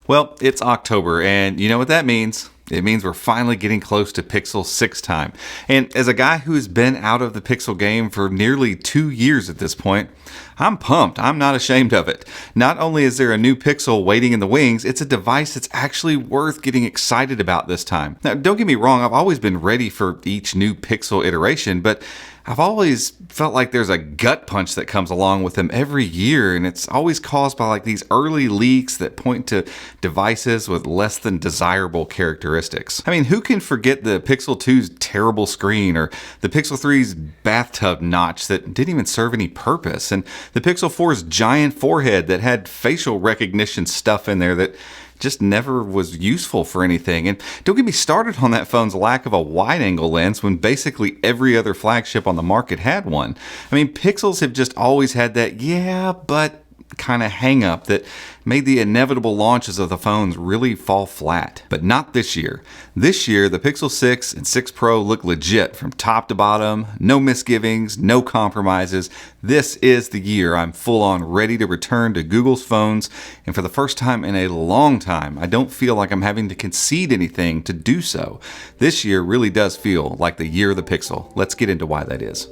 Well, it's October, and you know what that means? It means we're finally getting close to Pixel 6 time. And as a guy who has been out of the Pixel game for nearly 2 years at this point, I'm pumped. I'm not ashamed of it. Not only is there a new Pixel waiting in the wings, it's a device that's actually worth getting excited about this time. Now, don't get me wrong, I've always been ready for each new Pixel iteration, but I've always felt like there's a gut punch that comes along with them every year, and it's always caused by like these early leaks that point to devices with less than desirable characteristics. I mean, who can forget the Pixel 2's terrible screen, or the Pixel 3's bathtub notch that didn't even serve any purpose, and the Pixel 4's giant forehead that had facial recognition stuff in there that just never was useful for anything. And don't get me started on that phone's lack of a wide-angle lens when basically every other flagship on the market had one. I mean, Pixels have just always had that yeah, but kind of hang up that made the inevitable launches of the phones really fall flat. But not this year. This year, the Pixel 6 and 6 Pro look legit from top to bottom, no misgivings, no compromises. This is the year I'm full on ready to return to Google's phones, and for the first time in a long time, I don't feel like I'm having to concede anything to do so. This year really does feel like the year of the Pixel. Let's get into why that is.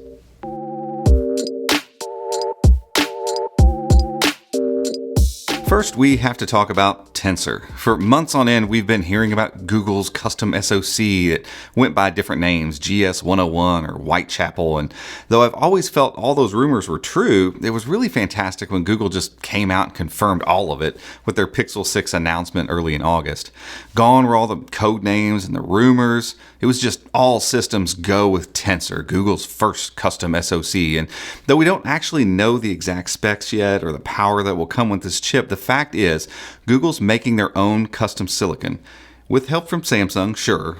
First, we have to talk about Tensor. For months on end, we've been hearing about Google's custom SoC that went by different names, GS101 or Whitechapel, and though I've always felt all those rumors were true, it was really fantastic when Google just came out and confirmed all of it with their Pixel 6 announcement early in August. Gone were all the code names and the rumors. It was just all systems go with Tensor, Google's first custom SoC, and though we don't actually know the exact specs yet or the power that will come with this chip, the fact is, Google's making their own custom silicon. With help from Samsung, sure,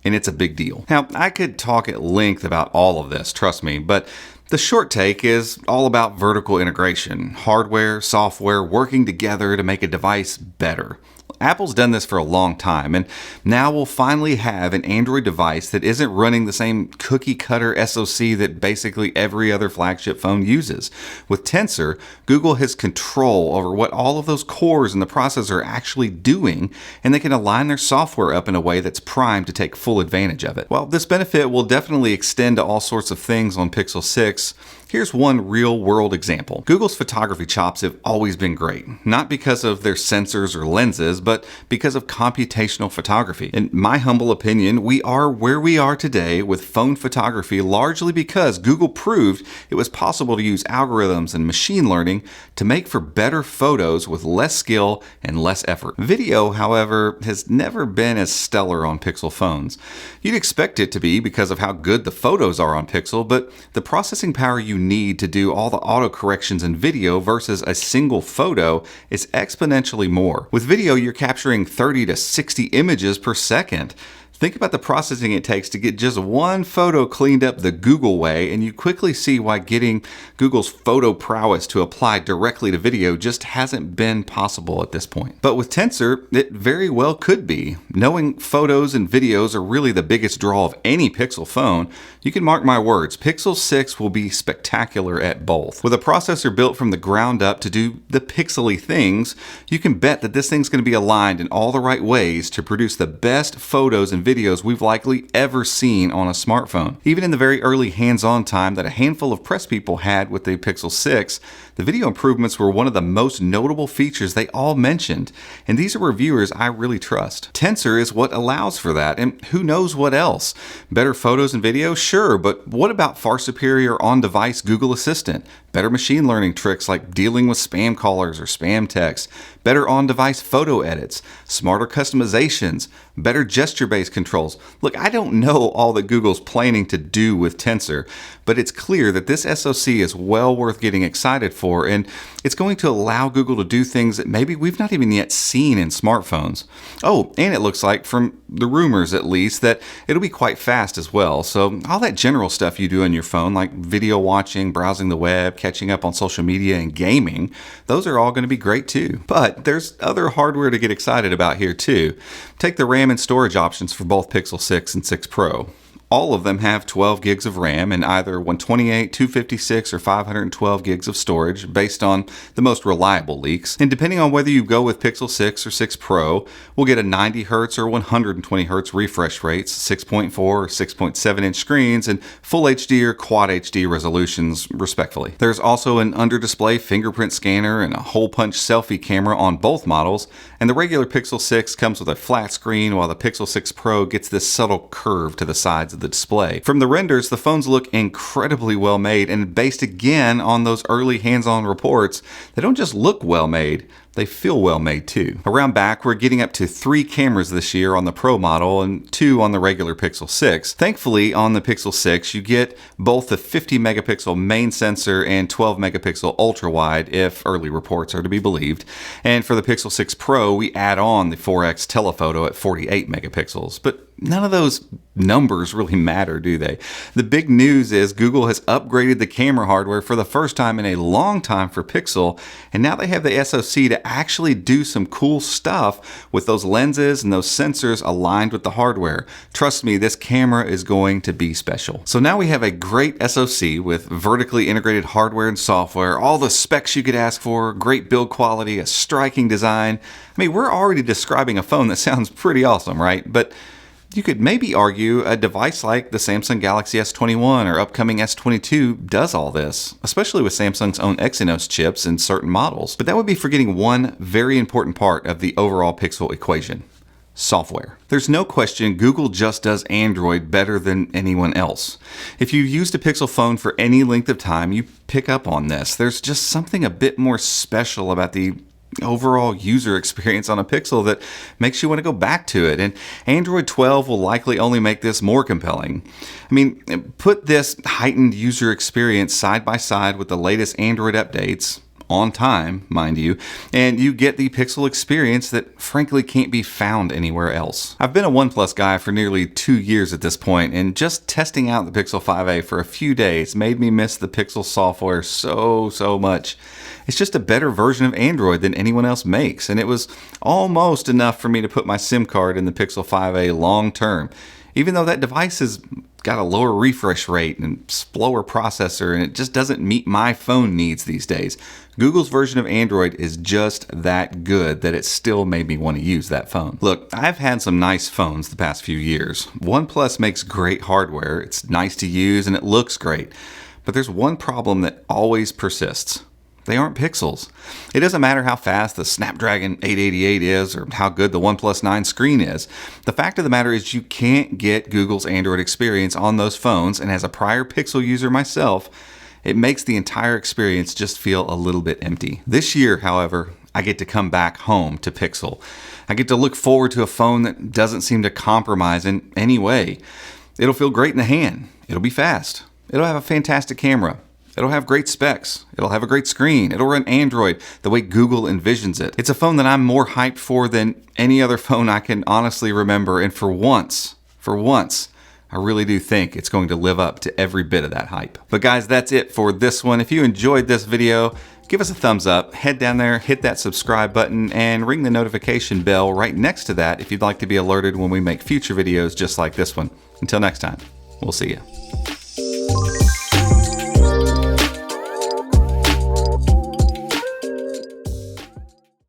and it's a big deal. Now, I could talk at length about all of this, trust me, but the short take is all about vertical integration, hardware, software working together to make a device better. Apple's done this for a long time, and now we'll finally have an Android device that isn't running the same cookie cutter SoC that basically every other flagship phone uses. With Tensor, Google has control over what all of those cores in the processor are actually doing, and they can align their software up in a way that's primed to take full advantage of it. While this benefit will definitely extend to all sorts of things on Pixel 6, here's one real-world example. Google's photography chops have always been great, not because of their sensors or lenses, but because of computational photography. In my humble opinion, we are where we are today with phone photography largely because Google proved it was possible to use algorithms and machine learning to make for better photos with less skill and less effort. Video, however, has never been as stellar on Pixel phones. You'd expect it to be because of how good the photos are on Pixel, but the processing power you need to do all the auto corrections in video versus a single photo is exponentially more. With video, you're capturing 30 to 60 images per second. Think about the processing it takes to get just one photo cleaned up the Google way, and you quickly see why getting Google's photo prowess to apply directly to video just hasn't been possible at this point. But with Tensor, it very well could be. Knowing photos and videos are really the biggest draw of any Pixel phone, you can mark my words, Pixel 6 will be spectacular at both. With a processor built from the ground up to do the pixely things, you can bet that this thing's going to be aligned in all the right ways to produce the best photos and videos we've likely ever seen on a smartphone. Even in the very early hands-on time that a handful of press people had with the Pixel 6, the video improvements were one of the most notable features they all mentioned, and these are reviewers I really trust. Tensor is what allows for that, and who knows what else? Better photos and videos? Sure, but what about far superior on-device Google Assistant? Better machine learning tricks like dealing with spam callers or spam texts, better on-device photo edits, smarter customizations, better gesture-based controls. Look, I don't know all that Google's planning to do with Tensor, but it's clear that this SoC is well worth getting excited for, and it's going to allow Google to do things that maybe we've not even yet seen in smartphones. Oh, and it looks like, from the rumors at least, that it'll be quite fast as well. So all that general stuff you do on your phone, like video watching, browsing the web, catching up on social media, and gaming, those are all going to be great too. But there's other hardware to get excited about here too. Take the RAM and storage options for both Pixel 6 and 6 Pro. All of them have 12 gigs of RAM and either 128, 256, or 512 gigs of storage based on the most reliable leaks. And depending on whether you go with Pixel 6 or 6 Pro, we'll get a 90 Hz or 120 Hz refresh rates, 6.4 or 6.7 inch screens, and full HD or quad HD resolutions, respectively. There's also an under-display fingerprint scanner and a hole punch selfie camera on both models, and the regular Pixel 6 comes with a flat screen while the Pixel 6 Pro gets this subtle curve to the sides of the display. From the renders, the phones look incredibly well made, and based again on those early hands-on reports, they don't just look well made, they feel well made too. Around back, we're getting up to 3 cameras this year on the Pro model and 2 on the regular Pixel 6. Thankfully, on the Pixel 6, you get both the 50 megapixel main sensor and 12 megapixel ultra wide, if early reports are to be believed. And for the Pixel 6 Pro, we add on the 4x telephoto at 48 megapixels. But none of those numbers really matter, do they? The big news is Google has upgraded the camera hardware for the first time in a long time for Pixel, and now they have the SoC to actually do some cool stuff with those lenses and those sensors aligned with the hardware. Trust me, this camera is going to be special. So now we have a great SoC with vertically integrated hardware and software, all the specs you could ask for, great build quality, a striking design. I mean, we're already describing a phone that sounds pretty awesome, right? But you could maybe argue a device like the Samsung Galaxy S21 or upcoming S22 does all this, especially with Samsung's own Exynos chips in certain models. But that would be forgetting one very important part of the overall Pixel equation: software. There's no question Google just does Android better than anyone else. If you've used a Pixel phone for any length of time, you pick up on this. There's just something a bit more special about the overall user experience on a Pixel that makes you want to go back to it, and Android 12 will likely only make this more compelling. I mean, put this heightened user experience side by side with the latest Android updates, on time, mind you, and you get the Pixel experience that frankly can't be found anywhere else. I've been a OnePlus guy for nearly 2 years at this point, and just testing out the Pixel 5a for a few days made me miss the Pixel software so much. It's just a better version of Android than anyone else makes, and it was almost enough for me to put my SIM card in the Pixel 5a long term, even though that device has got a lower refresh rate and slower processor, and it just doesn't meet my phone needs these days. Google's version of Android is just that good that it still made me want to use that phone. Look, I've had some nice phones the past few years. OnePlus makes great hardware, it's nice to use, and it looks great. But there's one problem that always persists. They aren't Pixels. It doesn't matter how fast the Snapdragon 888 is or how good the OnePlus 9 screen is. The fact of the matter is you can't get Google's Android experience on those phones, and as a prior Pixel user myself, it makes the entire experience just feel a little bit empty. This year, however, I get to come back home to Pixel. I get to look forward to a phone that doesn't seem to compromise in any way. It'll feel great in the hand. It'll be fast. It'll have a fantastic camera. It'll have great specs. It'll have a great screen. It'll run Android the way Google envisions it. It's a phone that I'm more hyped for than any other phone I can honestly remember. And for once, I really do think it's going to live up to every bit of that hype. But guys, that's it for this one. If you enjoyed this video, give us a thumbs up, head down there, hit that subscribe button, and ring the notification bell right next to that if you'd like to be alerted when we make future videos just like this one. Until next time, we'll see you.